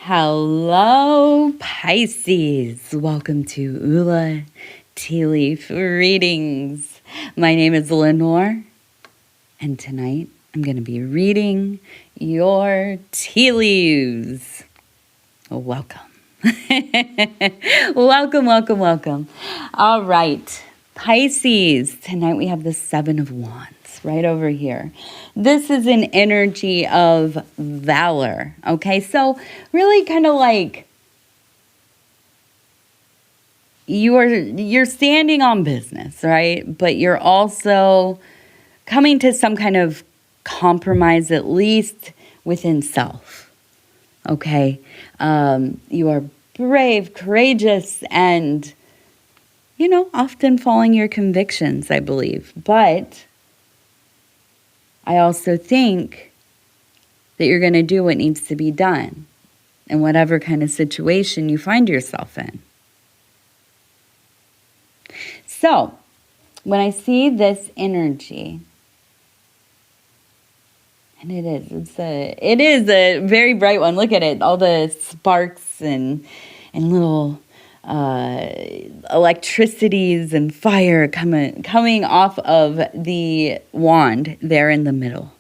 Hello, Pisces. Welcome to Ula Tea Leaf Readings. My name is Lenor, and tonight I'm going to be reading your tea leaves. Welcome. welcome. All right, Pisces. Tonight we have the Seven of Wands right over here. This is an energy of valor, okay? So really kind of like you're standing on business, right? But you're also coming to some kind of compromise, at least within self, okay? You are brave, courageous, and, often following your convictions, I believe. But I also think that you're going to do what needs to be done in whatever kind of situation you find yourself in. So, when I see this energy, and it is a very bright one. Look at it, all the sparks and little electricities and fire coming off of the wand there in the middle.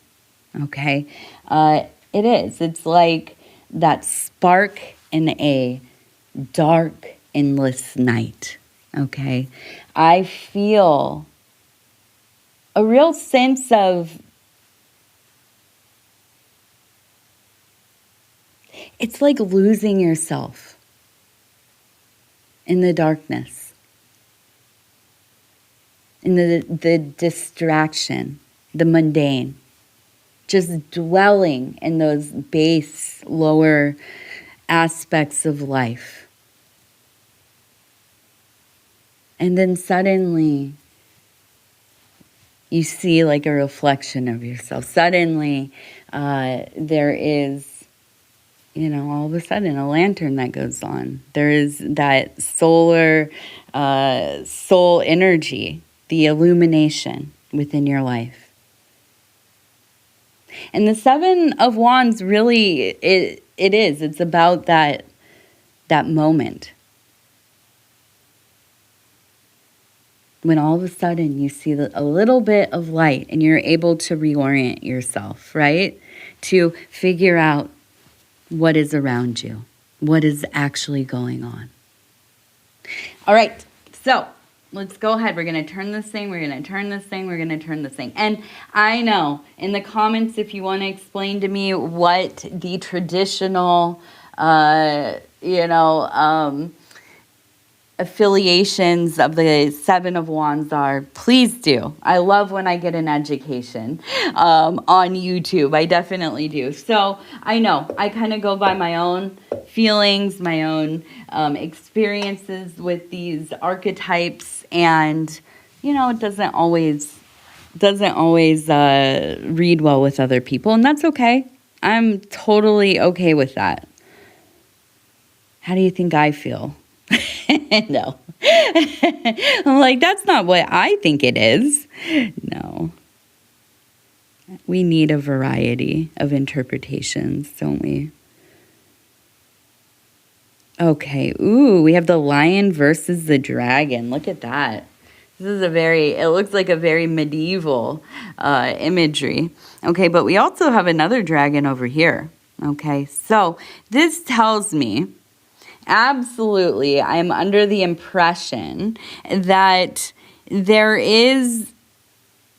Okay, it is. It's like that spark in a dark, endless night. Okay, I feel a real sense of, it's like losing yourself in the darkness, in the distraction, the mundane, just dwelling in those base, lower aspects of life. And then suddenly you see like a reflection of yourself. Suddenly there is, all of a sudden a lantern that goes on. There is that soul energy, the illumination within your life. And the Seven of Wands really, it's about that moment. When all of a sudden you see a little bit of light and you're able to reorient yourself, right? To figure out what is around you, what is actually going on. All right, so let's go ahead. We're going to turn this thing, we're going to turn this thing, we're going to turn this thing. And I know, in the comments, if you want to explain to me what the traditional, affiliations of the Seven of Wands are, please do. I love when I get an education on YouTube. I definitely do. So I know I kind of go by my own feelings, my own experiences with these archetypes, and it doesn't always read well with other people, and that's okay. I'm totally okay with that. How do you think I feel? No. I'm like, that's not what I think it is. No. We need a variety of interpretations, don't we? Okay. Ooh, we have the lion versus the dragon. Look at that. This is it looks like a very medieval imagery. Okay, but we also have another dragon over here. Okay, so this tells me, absolutely, I'm under the impression that there is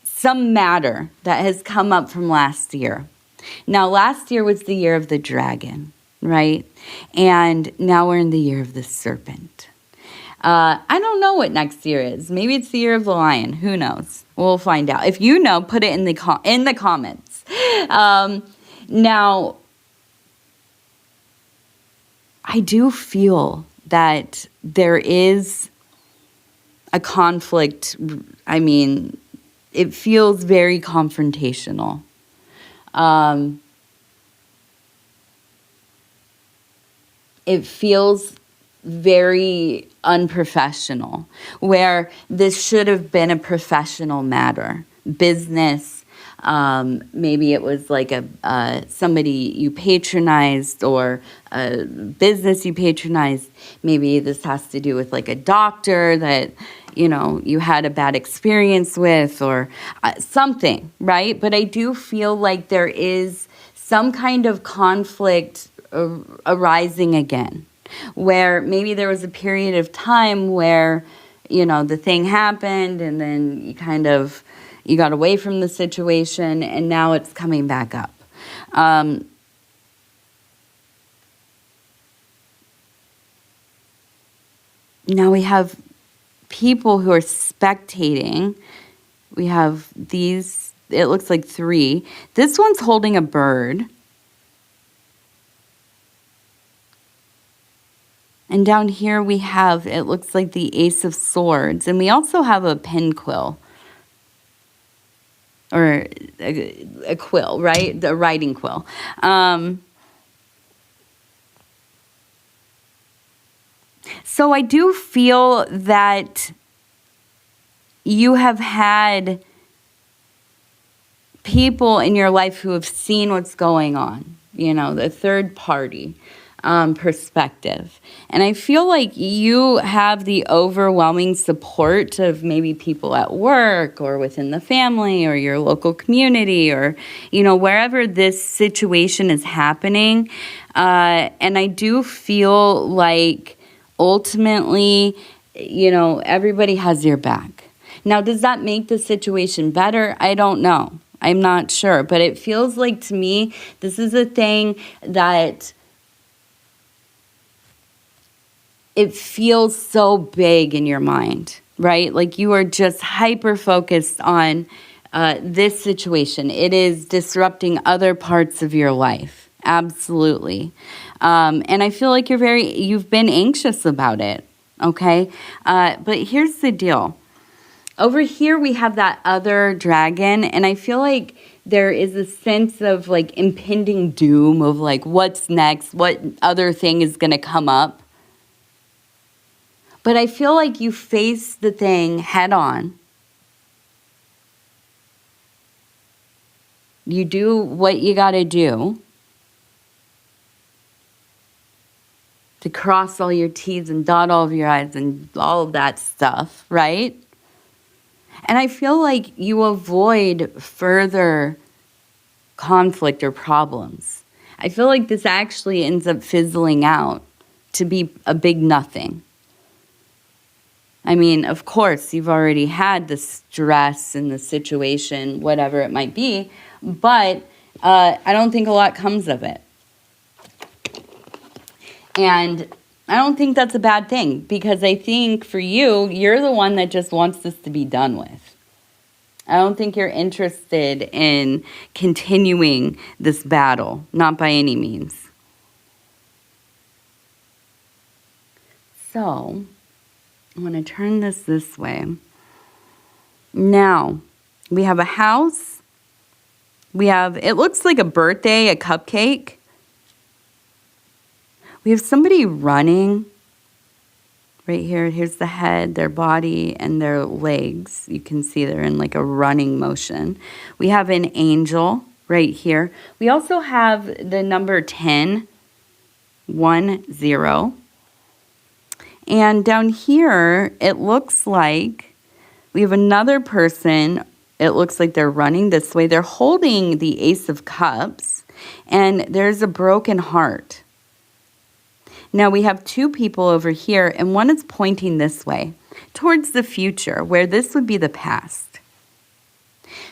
some matter that has come up from last year. Now, last year was the year of the dragon, right? And now we're in the year of the serpent. I don't know what next year is. Maybe it's the year of the lion. Who knows? We'll find out. If you know, put it in the comments. Now, I do feel that there is a conflict. I mean, it feels very confrontational. It feels very unprofessional, where this should have been a professional matter, business, Maybe it was like somebody you patronized or a business you patronized. Maybe this has to do with like a doctor that, you had a bad experience with or something, right? But I do feel like there is some kind of conflict arising again, where maybe there was a period of time where, the thing happened and then you got away from the situation and now it's coming back up. Now we have people who are spectating. We have these, it looks like 3. This one's holding a bird. And down here we have, it looks like the Ace of Swords. And we also have a pen quill. Or a quill, right? The writing quill. So I do feel that you have had people in your life who have seen what's going on, the third party perspective. And I feel like you have the overwhelming support of maybe people at work or within the family or your local community or, wherever this situation is happening. And I do feel like ultimately, everybody has your back. Now, does that make the situation better? I don't know. I'm not sure. But it feels like to me, this is a thing that it feels so big in your mind, right? Like you are just hyper focused on this situation. It is disrupting other parts of your life. Absolutely. And I feel like you've been anxious about it. Okay. But here's the deal. Over here, we have that other dragon. And I feel like there is a sense of like impending doom of like, what's next? What other thing is going to come up? But I feel like you face the thing head on. You do what you got to do to cross all your T's and dot all of your I's and all of that stuff, right? And I feel like you avoid further conflict or problems. I feel like this actually ends up fizzling out to be a big nothing. I mean, of course, you've already had the stress and the situation, whatever it might be, but I don't think a lot comes of it. And I don't think that's a bad thing because I think for you, you're the one that just wants this to be done with. I don't think you're interested in continuing this battle, not by any means. So I'm going to turn this way. Now, we have a house. We have, it looks like a birthday, a cupcake. We have somebody running right here. Here's the head, their body, and their legs. You can see they're in like a running motion. We have an angel right here. We also have the number 10, 10. And down here, it looks like we have another person. It looks like they're running this way. They're holding the Ace of Cups, and there's a broken heart. Now we have 2 people over here, and one is pointing this way, towards the future, where this would be the past.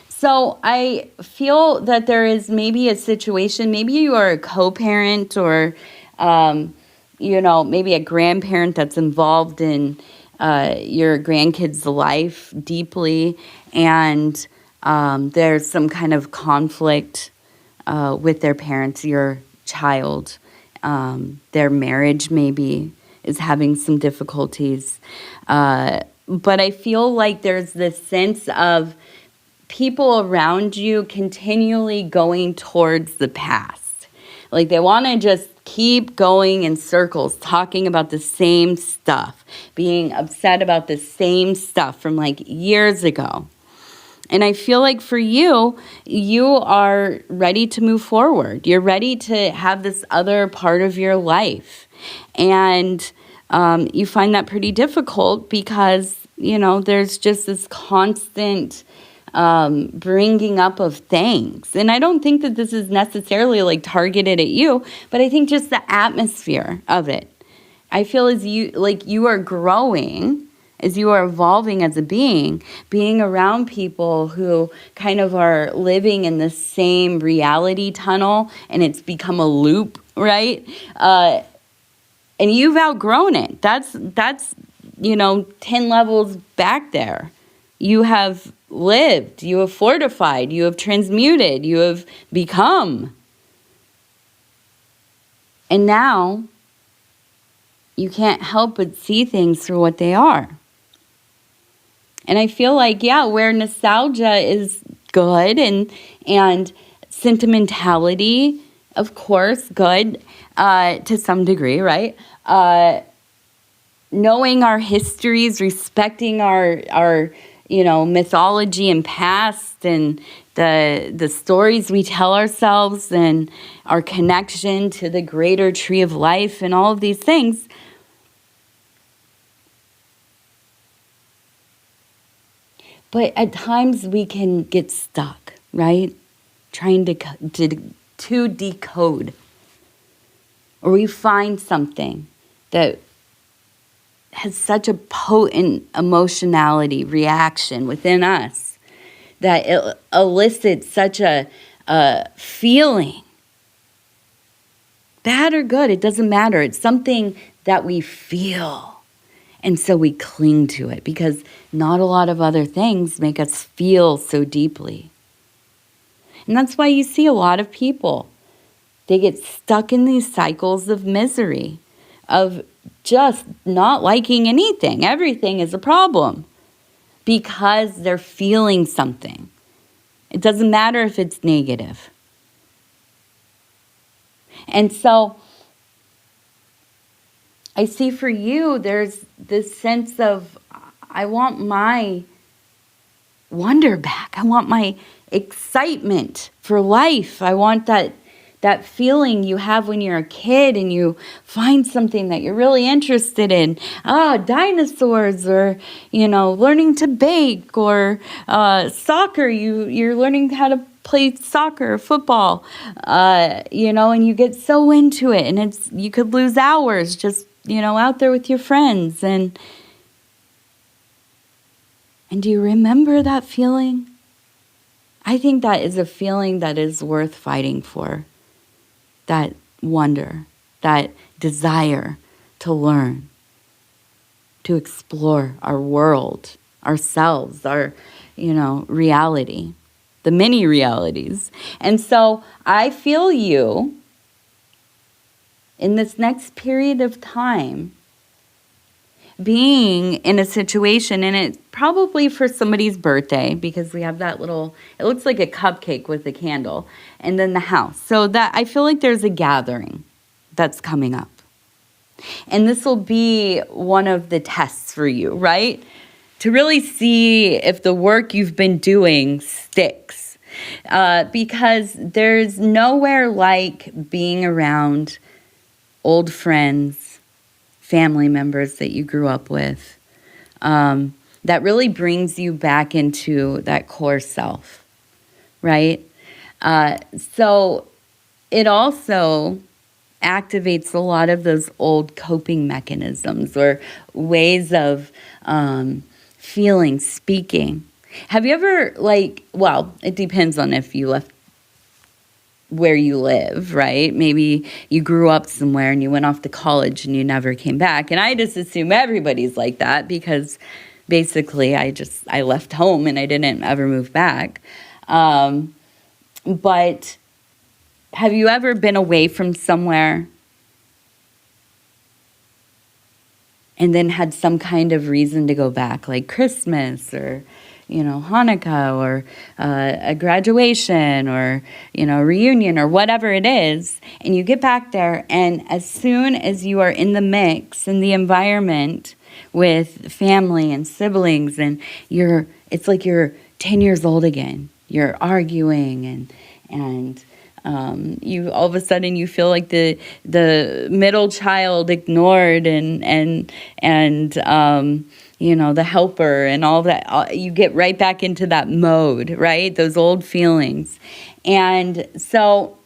So I feel that there is maybe a situation, maybe you are a co-parent or maybe a grandparent that's involved in your grandkid's life deeply, and there's some kind of conflict with their parents, your child. Their marriage maybe is having some difficulties. But I feel like there's this sense of people around you continually going towards the past. Like they want to just keep going in circles, talking about the same stuff, being upset about the same stuff from like years ago. And I feel like for you, you are ready to move forward. You're ready to have this other part of your life. And you find that pretty difficult because, there's just this constant bringing up of things. And I don't think that this is necessarily like targeted at you, but I think just the atmosphere of it. I feel as you are growing, as you are evolving as a being around people who kind of are living in the same reality tunnel, and it's become a loop, right? And you've outgrown it. That's 10 levels back there. You have lived, you have fortified, you have transmuted, you have become. And now you can't help but see things for what they are. And I feel like, where nostalgia is good and sentimentality, of course, good to some degree, right? Knowing our histories, respecting our mythology and past, and the stories we tell ourselves, and our connection to the greater tree of life, and all of these things. But at times we can get stuck, right? Trying to decode. Or we find something that has such a potent emotionality reaction within us that it elicits such a feeling. Bad or good, it doesn't matter. It's something that we feel. And so we cling to it because not a lot of other things make us feel so deeply. And that's why you see a lot of people. They get stuck in these cycles of misery, of just not liking anything. Everything is a problem because they're feeling something. It doesn't matter if it's negative. And so I see for you, there's this sense of, I want my wonder back. I want my excitement for life. I want that feeling you have when you're a kid and you find something that you're really interested in. Dinosaurs, or, learning to bake, or soccer. You're learning how to play soccer, football, and you get so into it, and you could lose hours just out there with your friends. And do you remember that feeling? I think that is a feeling that is worth fighting for. That wonder, that desire to learn, to explore our world, ourselves, our, reality, the many realities. And so I feel you in this next period of time being in a situation, and it's probably for somebody's birthday, because we have that little, it looks like a cupcake with a candle, and then the house. So that I feel like there's a gathering that's coming up. And this will be one of the tests for you, right? To really see if the work you've been doing sticks. Because there's nowhere like being around old friends, family members that you grew up with, that really brings you back into that core self, right? So it also activates a lot of those old coping mechanisms or ways of feeling, speaking. Have you ever, it depends on if you left where you live, right? Maybe you grew up somewhere and you went off to college and you never came back. And I just assume everybody's like that because basically I left home and I didn't ever move back. But have you ever been away from somewhere and then had some kind of reason to go back, like Christmas or Hanukkah, or a graduation, or, a reunion, or whatever it is, and you get back there, and as soon as you are in the mix, in the environment with family and siblings, and it's like you're 10 years old again. You're arguing and you all of a sudden you feel like the middle child ignored and the helper and all that. You get right back into that mode, right? Those old feelings. And so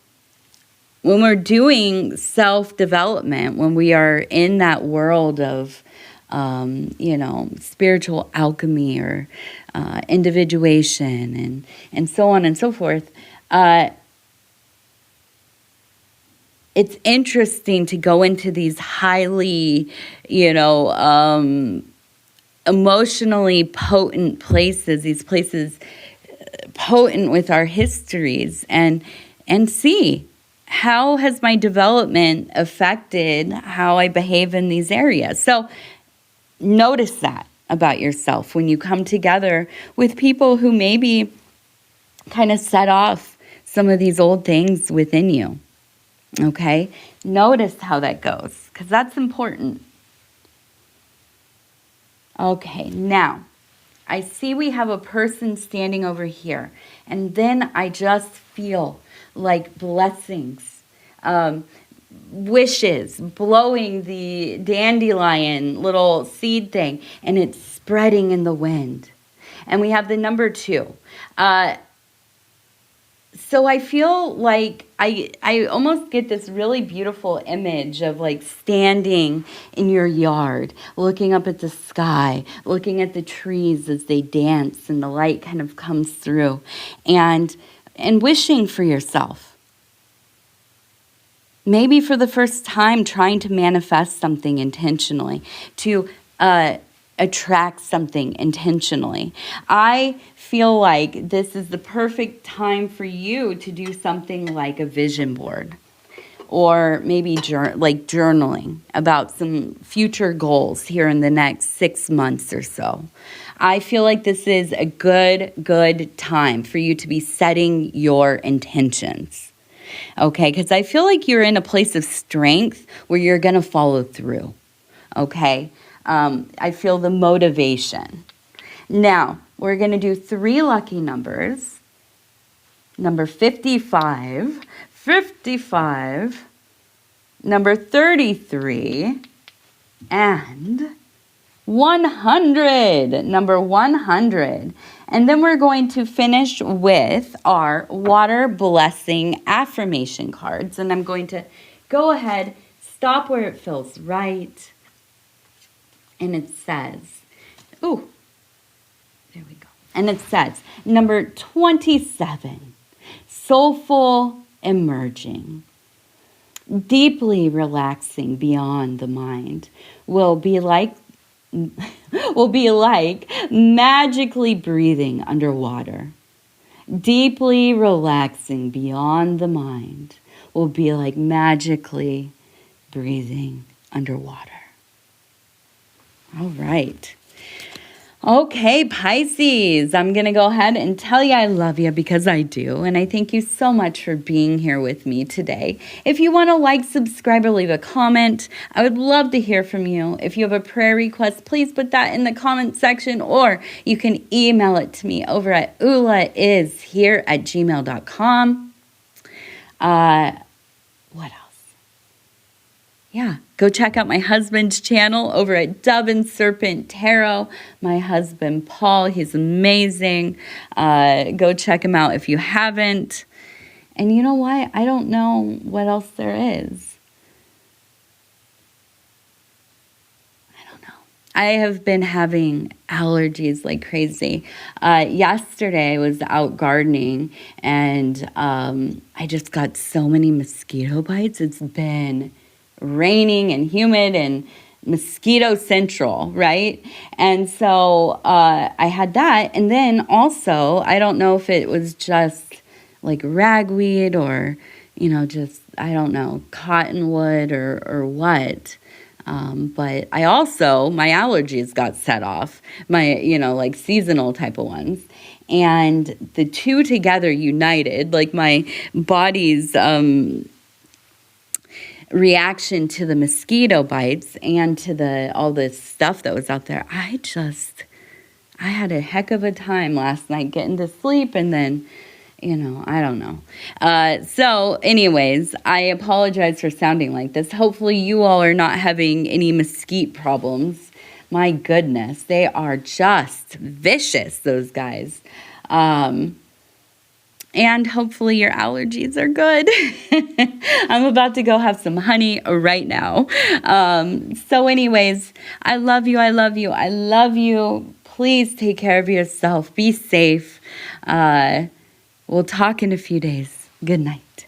when we're doing self-development, when we are in that world of spiritual alchemy or individuation and so on and so forth, it's interesting to go into these highly, emotionally potent places, these places potent with our histories, and see how has my development affected how I behave in these areas. So notice that about yourself when you come together with people who maybe kind of set off some of these old things within you. Okay? Notice how that goes, because that's important. Okay, now, I see we have a person standing over here, and then I just feel like blessings, wishes, blowing the dandelion little seed thing, and it's spreading in the wind. And we have the number 2. So I feel like I almost get this really beautiful image of like standing in your yard, looking up at the sky, looking at the trees as they dance and the light kind of comes through, and wishing for yourself. Maybe for the first time trying to manifest something intentionally, to attract something intentionally. I feel like this is the perfect time for you to do something like a vision board, or maybe journaling about some future goals here in the next 6 months or so. I feel like this is a good time for you to be setting your intentions. Okay, because I feel like you're in a place of strength where you're going to follow through. Okay, I feel the motivation. Now, we're going to do 3 lucky numbers. Number 55, number 33, and 100, number 100. And then we're going to finish with our water blessing affirmation cards. And I'm going to go ahead, stop where it feels right. And it says, ooh, there we go. And it says, number 27, soulful emerging, deeply relaxing beyond the mind, will be like magically breathing underwater. Deeply relaxing beyond the mind will be like magically breathing underwater. All right. Okay, Pisces, I'm going to go ahead and tell you I love you because I do. And I thank you so much for being here with me today. If you want to like, subscribe, or leave a comment, I would love to hear from you. If you have a prayer request, please put that in the comment section, or you can email it to me over at ulaishere@gmail.com. What else? Yeah, go check out my husband's channel over at Dove and Serpent Tarot. My husband, Paul, he's amazing. Go check him out if you haven't. And you know what? I don't know what else there is. I don't know. I have been having allergies like crazy. Yesterday, I was out gardening, and I just got so many mosquito bites. It's been raining and humid and mosquito central, right? And so I had that. And then also, I don't know if it was just like ragweed or, just, I don't know, cottonwood or what. But I also, my allergies got set off, my, like seasonal type of ones. And the two together united, like my body's reaction to the mosquito bites and to all this stuff that was out there, I had a heck of a time last night getting to sleep, and then, I don't know. So anyways, I apologize for sounding like this. Hopefully you all are not having any mesquite problems. My goodness, they are just vicious, those guys. And hopefully your allergies are good. I'm about to go have some honey right now. So anyways, I love you. I love you. I love you. Please take care of yourself. Be safe. We'll talk in a few days. Good night.